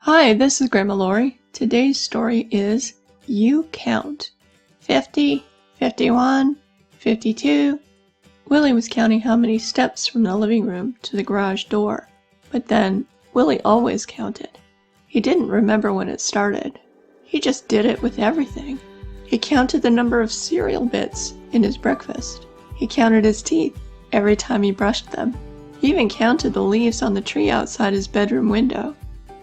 Hi, this is Grandma Laurie. Today's story is You Count. 50, 51, 52. Willie was counting how many steps from the living room to the garage door. But then, Willie always counted. He didn't remember when it started. He just did it with everything. He counted the number of cereal bits in his breakfast. He counted his teeth every time he brushed them. He even counted the leaves on the tree outside his bedroom window.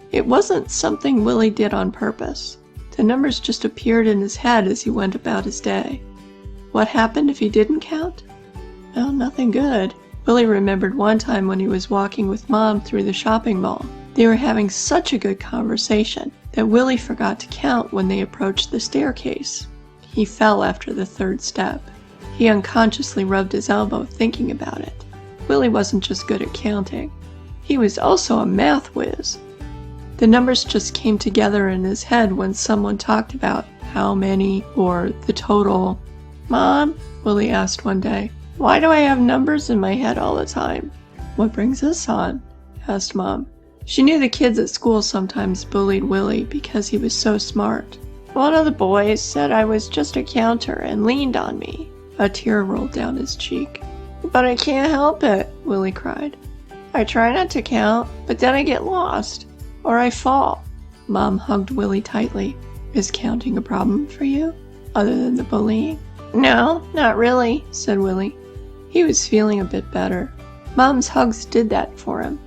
It wasn't something Willie did on purpose. The numbers just appeared in his head as he went about his day. What happened if he didn't count? Well, nothing good. Willie remembered one time when he was walking with Mom through the shopping mall. They were having such a good conversation that Willie forgot to count when they approached the staircase. He fell after the third step. He unconsciously rubbed his elbow thinking about it. Willie wasn't just good at counting. He was also a math whiz. The numbers just came together in his head when someone talked about how many or the total. "Mom," Willie asked one day, "why do I have numbers in my head all the time?" "What brings this on?" asked Mom. She knew the kids at school sometimes bullied Willie because he was so smart. "One of the boys said I was just a counter and leaned on me." A tear rolled down his cheek. "But I can't help it," Willie cried. "I try not to count, but then I get lost. Or I fall." Mom hugged Willie tightly. "Is counting a problem for you, other than the bullying?" "No, not really," said Willie. He was feeling a bit better. Mom's hugs did that for him.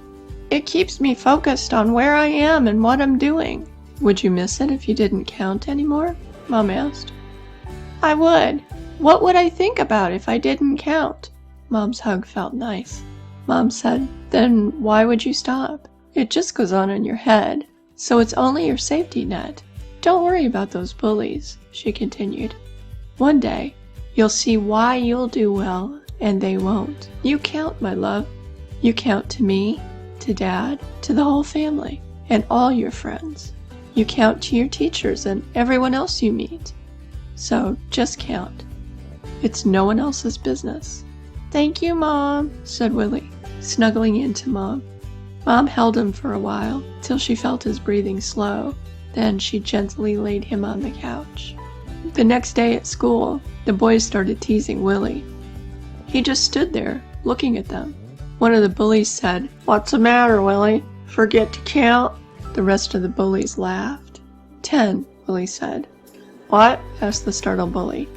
"It keeps me focused on where I am and what I'm doing." "Would you miss it if you didn't count anymore?" Mom asked. "I would. What would I think about if I didn't count?" Mom's hug felt nice. Mom said, "Then why would you stop? It just goes on in your head, so it's only your safety net. Don't worry about those bullies," she continued. "One day, you'll see why you'll do well and they won't. You count, my love. You count to me, to Dad, to the whole family, and all your friends. You count to your teachers and everyone else you meet. So just count. It's no one else's business." "Thank you, Mom," said Willie, snuggling into Mom. Mom held him for a while, till she felt his breathing slow. Then she gently laid him on the couch. The next day at school, the boys started teasing Willie. He just stood there, looking at them. One of the bullies said, "What's the matter, Willie? Forget to count?" The rest of the bullies laughed. 10, Willie said. "What?" asked the startled bully.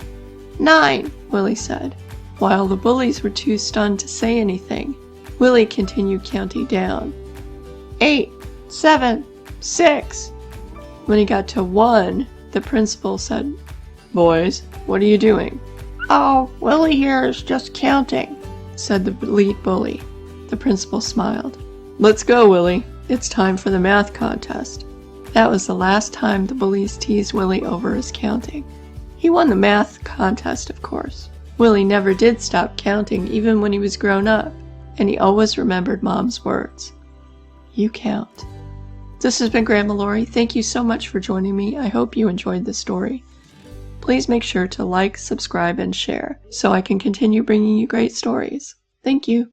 9, Willie said. While the bullies were too stunned to say anything, Willie continued counting down. 8, 7, 6. When he got to 1, the principal said, "Boys, what are you doing?" "Oh, Willie here is just counting," said the lead bully. The principal smiled. "Let's go, Willie. It's time for the math contest." That was the last time the bullies teased Willie over his counting. He won the math contest, of course. Willie never did stop counting even when he was grown up. And he always remembered Mom's words. You count. This has been Grandma Laurie. Thank you so much for joining me. I hope you enjoyed the story. Please make sure to like, subscribe, and share so I can continue bringing you great stories. Thank you.